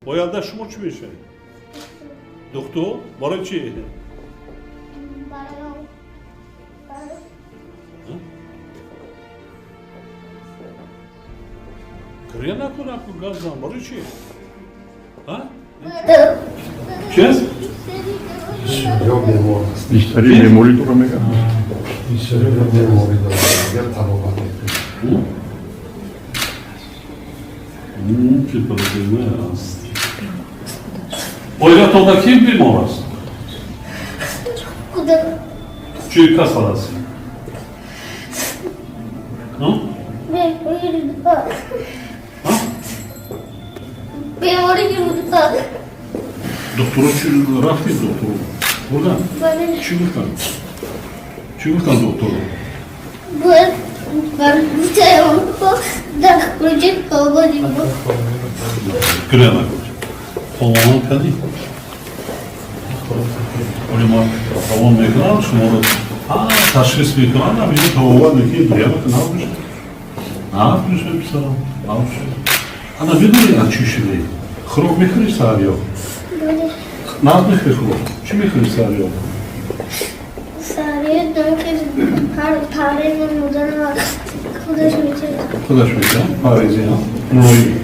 Oyalda şumu çi میشه دکتر برای چی گریه نکن اپو گازم برای چی ها چی است Yok memoli. بیشتری مموری تو رو میگم İçeri de memoli de var. Gel tabağa yapayım. چی پرسیدن است Oyla toda kim بیمار است چی کس است ها دکتر چی رفتی دکتر بردن چی گفتن چی گفتن دکتر گریه نکن خواهان کردی ولی ما خواهان میکنم شما رو تشخیص میکنم نمیده خواهان میکنی گریه نکن نباشه نباشه بسرم نباشه انا بدونی از چی شده خروب میخوری سریا ناز میخوری خروب چی میخوری سریا سریع دارم که هر پاره نمودن خودش میتونه خودش میکنم پاریزی ها نوعی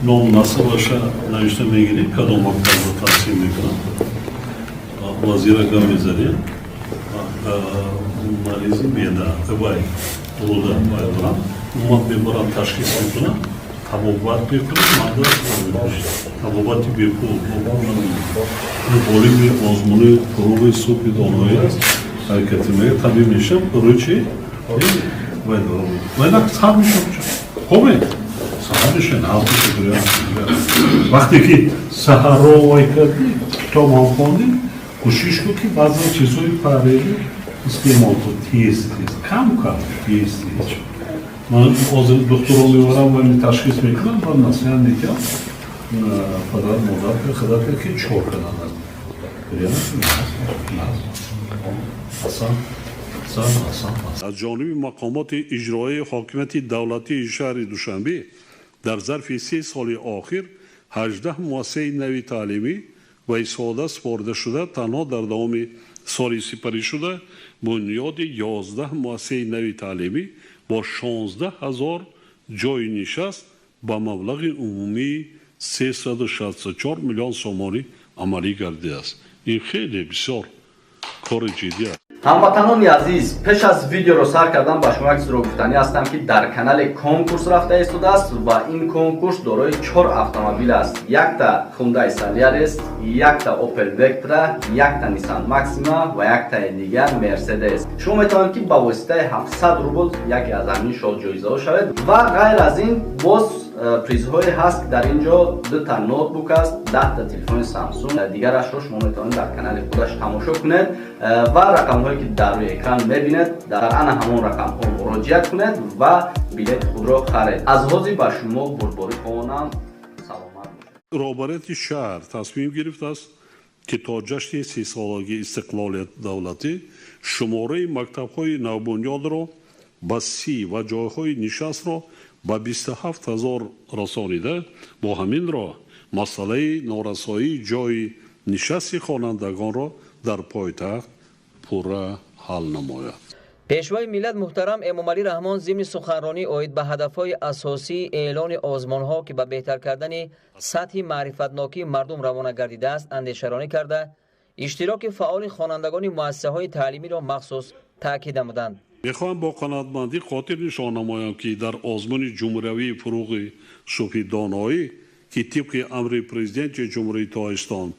نام nasıl باشه نوشته میگیری کدام مکتب رو تحصیل میکنم وزیرگاه میذاری مریضی بیده ابای بوده باید برم من ببرم تشخیص میکنم تبابت میکنم مادر تبابتی بیپول بولی می آزمونه پروبه سوپی دانایی است حرکتی میگه طبیب میشم روی چی؟ باید برم باید سر میشم خوبه سهر میشه نهازی که وقتی که سهر رو وای کردی کتاب هم خوندی کوشش کن که بعضی چیزهای پرهیزی استعمال کن تیز کم کن تیز من از دکتر رو میبرم و تشخیص میکنم و نصیحت میکنم پدر مادر که خدا که چور کنن از جانب مقامات اجرایی حاکمیت دولتی شهر دوشنبه در ظرف 3 سال آخر 18 مؤسسه نوی تعلیمی و استفاده سپرده شده تنها در دوام سال سپری شده بنیاد 11 مؤسسه نوی تعلیمی با 16,000 جای نشست با مبلغ عمومی 364 میلیون سومانی عملی گردیده است. این خیلی بسیار کار جدی است. هموطنان عزیز پیش از ویدیو رو سر کردم با شما یک سراغ گفتنی هستم که در کانال کنکورس رفته ایستاده است و این کنکورس دارای 4 اتومبیل است. یک تا هوندای سالیاریس، یک تا اوپل وکترا، یک تا نیسان ماکسیما و یک تا دیگر مرسدس. شما میتونید که با واسطه 700 روبل یکی از همین شال جایزه شوید و غیر از این باز پریزهای هست که در اینجا 2 تا نوتبوک است، 10 تا تلفن سامسونگ، دیگرش رو شما میتونید در کانال خودش تماشا کنید و رقم هایی که در روی اکران میبینید در آن همون رقم ها مراجعه کنید و بلیط خود را خرید. از حاضی با شما بردباری کنم سلامت باشید. رهبریت شهر تصمیم گرفته است که تا جشن 30 سالگی استقلال دولتی شماره مکتب‌های نوبنیاد را با 30 و جایهای نشست را با 27,000 رسانیده با همین راه مسئله نارسایی جای نشست خوانندگان را در پایتخت پورا حل نماید. پیشوای ملت محترم امام علی رحمان ضمن سخنرانی اوید به هدفهای اساسی اعلان آزمانها که به بهتر کردن سطح معرفتناکی مردم روانه گردیده است اندیشه‌رانی کرده اشتراک فعال خوانندگان مؤسسه‌های تعلیمی را مخصوص تاکید نمودند. میخواهم با قناعتمندی خاطر نشان نمایم که در آزمون جمهوری فروغ صبح دانایی که طبق امر پرزیدنت جمهوری تاجیکستان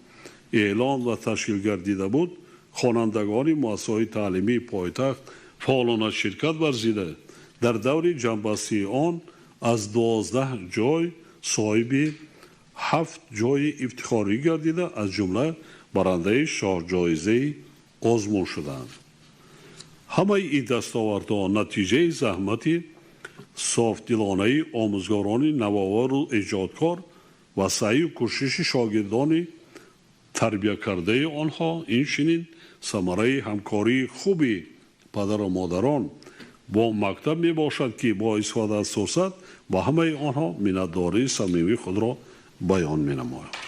اعلان و تشکیل گردیده بود خوانندگان مؤسسه‌های تعلیمی پایتخت فعالانه شرکت ورزیده در دور جنبستی آن از 12 جای صاحب 7 جای افتخاری گردیده از جمله برنده 4 جایزه آزمون شدند. همه این دستاوردها نتیجه زحمت صافدلانه آموزگاران نوآور و ایجادکار و سعی و کوشش شاگردان تربیت کرده آنها این چنین ثمره همکاری خوبی پدر و مادران با مکتب می باشد که با استفاده از فرصت با همه آنها منتداری صمیمی خود را بیان می نماید.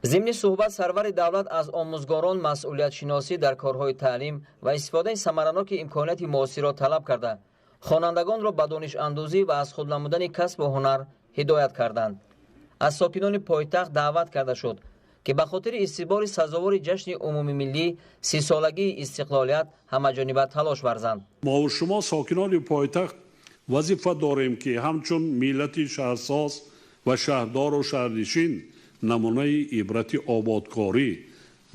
ضمن صحبت سرور دولت از آموزگاران مسئولیت شناسی در کارهای تعلیم و استفاده ثمرناک امکانات معاصر را طلب کرده خوانندگان را به دانش اندوزی و از خود نمودن کسب و هنر هدایت کردند. از ساکنان پایتخت دعوت کرده شد که به خاطر استقبال سزاوار جشن عمومی ملی 30 سالگی استقلالیت همه‌جانبه تلاش ورزند. ما و شما ساکنان پایتخت وظیفه داریم که همچون ملت شهرساز و شهردار و شهرنشین نمونه عبرت آبادکاری،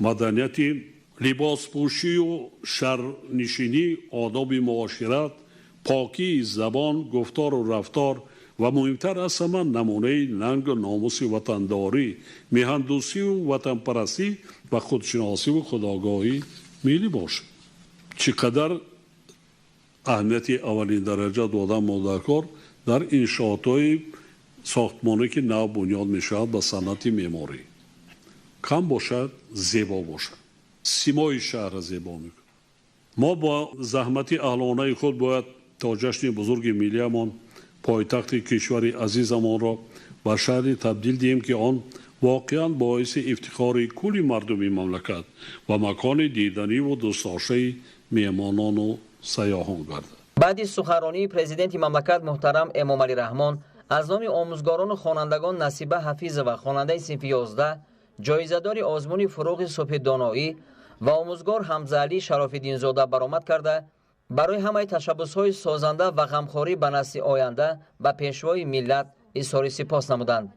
مدنیت، لباس پوشی و شهرنشینی، آداب معاشرت، پاکی زبان، گفتار و رفتار و مهمتر از همه نمونه ننگ و ناموس وطنداری، میهندوستی و وطن پرستی و خودشناسی و خودآگاهی ملی باشد. چقدر اهمیت اولین درجه دادن مدرکار در انشاءات‌های ساختمانی که نو بنیاد می شود به صنعت معماری کم باشد، زیبا باشد، سیمای شهر زیبا می کند. ما با زحمت اهلانه خود باید تا جشن بزرگ ملیمان پایتخت کشور عزیزمان را به شهری تبدیل دهیم که آن واقعا باعث افتخار کل مردم مملکت و مکان دیدنی و دوستداشته مهمانان و سیاحان گردد. بعد سخنرانی پرزیدنت مملکت محترم امامعلی رحمان از نام آموزگاران و خوانندگان نصیبه حفیظ و خواننده صنف 11 جایزه‌دار آزمون فروغ صبح دانایی و آموزگار حمزه علی شراف‌الدین زاده برآمد کرده برای همه تشبس‌های سازنده و غمخواری به نسل آینده به پیشوای ملت اظهار سپاس نمودند.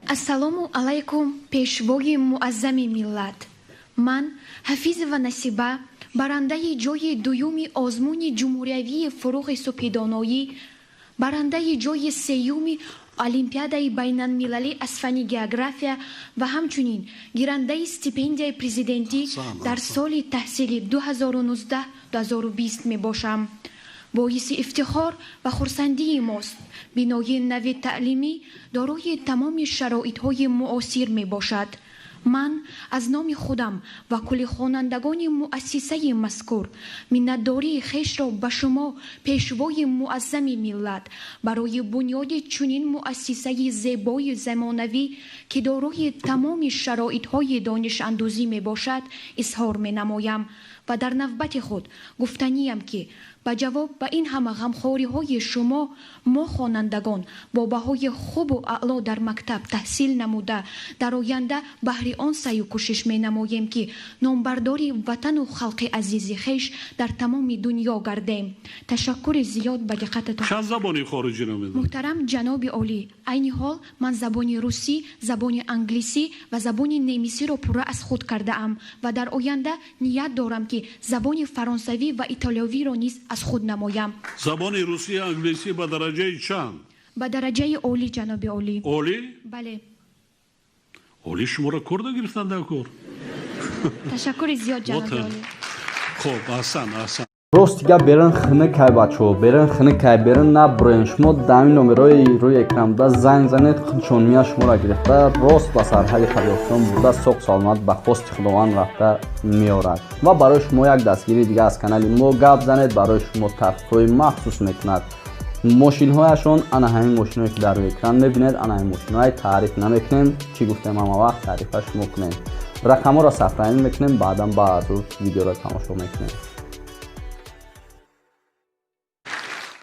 السلام علیکم پیشوای معظم ملت. من حفیظ و نصیبه برنده جای دوم آزمون جمهوریوی فروغ صبح دانایی، برنده جای سیوم المپیادای بین المللی از فن گئوگرافیا و همچنین گیرنده استیپندیای پرزیدنتی در سال تحصیلی 2019-2020 می باشم. باعث افتخار و خرسندی ماست بنای نوع تعلیمی دارای تمام شرایط‌های معاصر می باشد. من از نام خودم و کل خوانندگان مؤسسه مذکور منتداری خویش را به شما پیشوای معظم ملت برای بنیاد چنین مؤسسه زیبای زمانوی که دارای تمام شرایط‌های دانش اندوزی می باشد اظهار می نمایم و در نوبت خود گفتنیم که با جواب به این همه غمخواری های شما ما خوانندگان با بهای خوب و اعلا در مکتب تحصیل نموده در آینده بهر آن سعی و کوشش می نماییم که نامبرداری وطن و خلق عزیز خویش در تمام دنیا گردیم. تشکر زیاد به دقتتان. چند زبانی خارجی نمیدونم؟ محترم جناب عالی، عین حال من زبان روسی، زبان انگلیسی و زبان نمیسی را پوره از خود کرده ام و در آینده نیت دارم که زبان فرانسوی و ایتالیایی را نیز از خود نمایم. زبان روسی انگلیسی به درجه چند؟ به درجه عالی جناب عالی. عالی؟ بله. عالی شما را کرده گرفتن در کار. تشکر زیاد جناب عالی. خب احسن. رستگا برن خنه کای بچو برن خنه کای برن نبرین شما دامی نمرای روی اکرامدا زنگ زنید چون میا شما را گرفته راست با سرحال خریدتون بوده سوق سالمت به خواست خداوند رفته میارد و برای شما یک دستگیری دیگه از کانال ما گپ زنید برای شما تخفیف مخصوص میکند. ماشین هایشون انا همین ماشینایی که در روی اکران میبینید انا همین ماشینای تعریف نمیکنیم چی گفتم اما وقت تعریفش میکنیم رقم را صفحه میکنیم بعدم بعد ویدیو را تماشا میکنیم.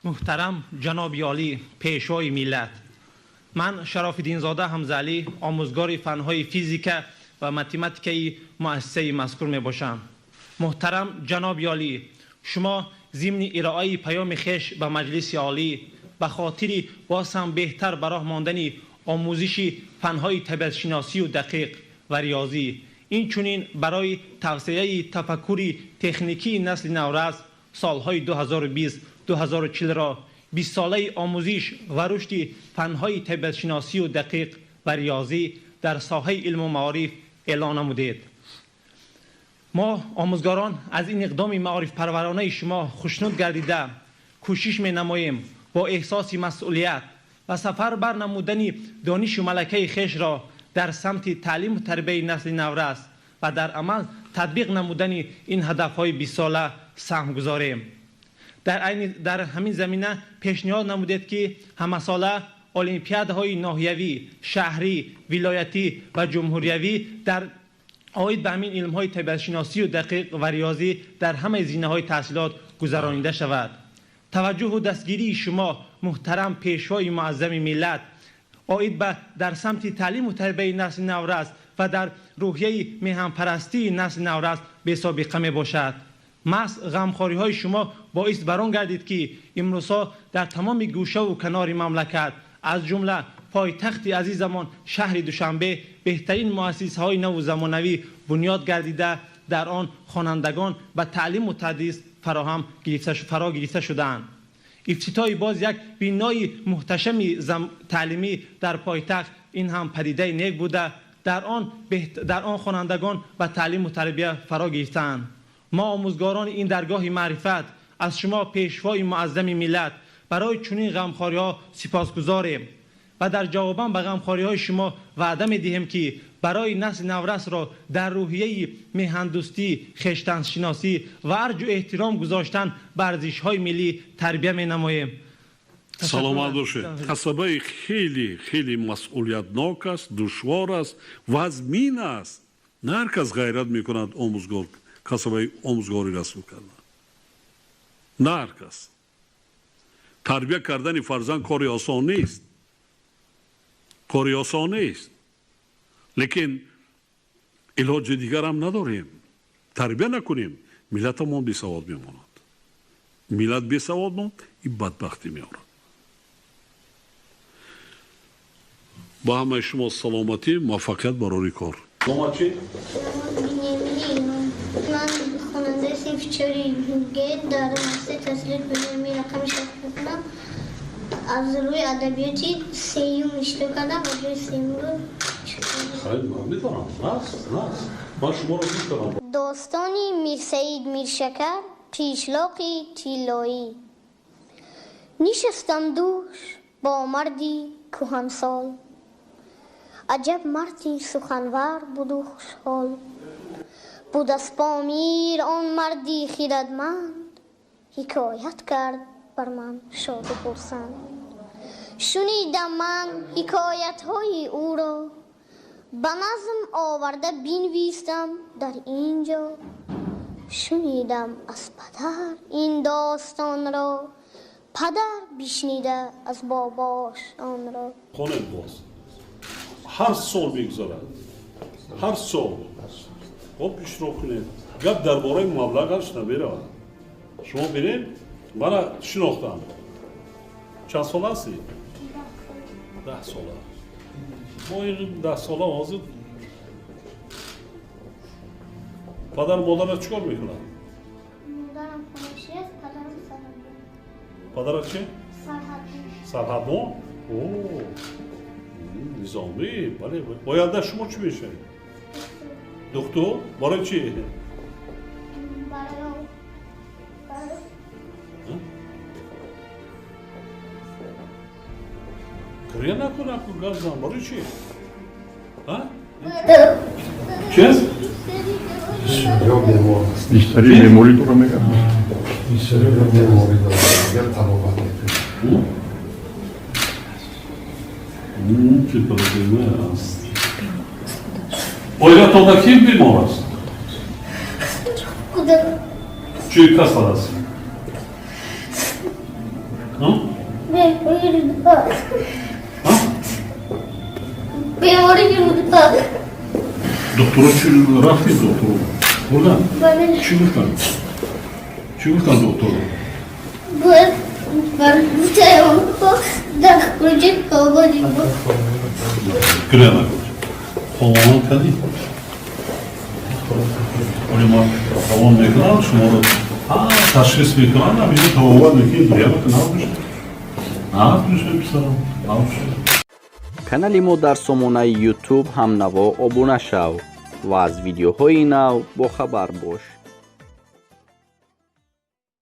محترم جناب عالی پیشوای ملت، من شراف‌الدین زاده حمزه علی آموزگار فنهای فیزیک و متمتیکی مؤسسه مذکور می باشم. محترم جناب عالی، شما ضمن ارائه پیام خویش به مجلس عالی به خاطر باز هم بهتر به راه ماندن آموزش فنهای طبیعت شناسی و دقیق و ریاضی این چنین برای توسعه تفکر تکنیکی نسل نورز سالهای 2020-2040 را 20 ساله آموزش و رشد فنهای طبیعت شناسی و دقیق و ریاضی در ساحه علم و معارف اعلان نمودید. ما آموزگاران از این اقدام معارف پرورانه شما خوشنود گردیده کوشش می نماییم با احساس مسئولیت و سفر بر نمودن دانش و ملکه خویش را در سمت تعلیم و تربیت نسل نورست و در عمل تطبیق نمودن این هدفهای 20 ساله سهم گذاریم. در همین زمینه پیشنهاد نمودید که همه ساله المپیادهای ناحیوی، شهری، ولایتی و جمهوریوی در عاید به همین علمهای طبیعت شناسی و دقیق و ریاضی در همه زمینه‌های تحصیلات گذرانیده شود. توجه و دستگیری شما محترم پیشوای معظم ملت عاید به در سمت تعلیم و تربیت نسل نورست و در روحیه میهن‌پرستی نسل نورست بی سابقه می باشد. محض غمخواری های شما باعث بران گردید که امروزها در تمام گوشه و کنار مملکت از جمله پایتخت عزیزمان شهر دوشنبه بهترین مؤسسه های نو و زمانوی بنیاد گردیده در آن خوانندگان و تعلیم و تدریس فرا گرفته شدند. افتتاح باز یک بنای محتشم تعلیمی در پایتخت این هم پدیده نیک بوده در آن خوانندگان و تعلیم و تربیت فرا گرفتند. ما آموزگاران این درگاه معرفت از شما پیشوای معظم ملت برای چنین غمخواری ها سپاسگزاریم و در جواباً به غمخواری های شما وعده می‌دهیم که برای نسل نورست را در روحیه میهندوستی، خویشتن‌شناسی و ارج و احترام گذاشتن به ارزش‌های ملی تربیت می‌نماییم. سلامت باشید. قصبه خیلی خیلی مسئولیتناک است، دشوار است و ازمین است. نه هر کس غیرت میکند آموزگار قصبه آموزگاری رسم کردن. نه هر کس. تربیت کردن فرزند کاری آسان نیست. کاری آسان نیست. لیکن علاج دیگر هم نداریم. تربیت نکنیم ملتمون بی سواد میماند. ملت بی سواد ماند این بدبختی میآورد. با همه شما سلامتی، موفقیت برای کار. نام چی؟ من خواننده صنف 4 در مدرسه تحصیلات بنیامین رقم 6 میکنم. از روی ادبیاتی 3 اشتباه کردم و روی 3 رو خیلی من میدارم. نه من شما رو میدارم. داستانی میر سعید میرشکر، پیشلاقی طلایی. نشستم دوش با مردی کهنسال، عجب مردی سخنور بود و خوشحال. بود از پامیر آن مردی خردمند، حکایت کرد بر من شاد و خرسند. شنیدم من حکایت های او را، به نظم آورده بنویسم در اینجا. شنیدم از پدر این داستان را، پدر بشنیده از باباش آن را. خانه باز هر سال میگذارد، هر سال خب پیشرو کنید. گپ درباره مبلغش نمیره. شما ببینید من شناختم. چند سال هستی؟ 10 ساله. ما این 10 ساله حاضر پدر مادر چیکار میکنن؟ مادرم خانشی است، پدرم سرحدی. پدر چی؟ سرحدی. سرحدان؟ اوه نظامی. بله. باید شما چی میشه؟ دکتر؟ برای چی؟ برای کریه نکنه که گازم. برای چی؟ ها؟ چی هست؟ یا بیمار است. بیشتری بیماری تو رو میگم. بیشتری بیماری دارم. یا تبابت میکنم. چی پرگیمه است؟ باید تا کی بیمار است؟ خودم. چی کس است؟ بیماری بود. دکتر چی رفتی دکتر؟ بردن؟ چی گفتن؟ چی گفتن دکتر؟ برای در پروژه کابلی بود. کریه نکنه. خواه کردی؟ ولی ما خواه میکنم شما رو تشخیص میکنم نمیده توابت میکنی دویه بکن نباشه بسرم کانالی ما در سامانه یوتیوب هم نوا ابونه شو و از ویدیوهای نو با خبر باش.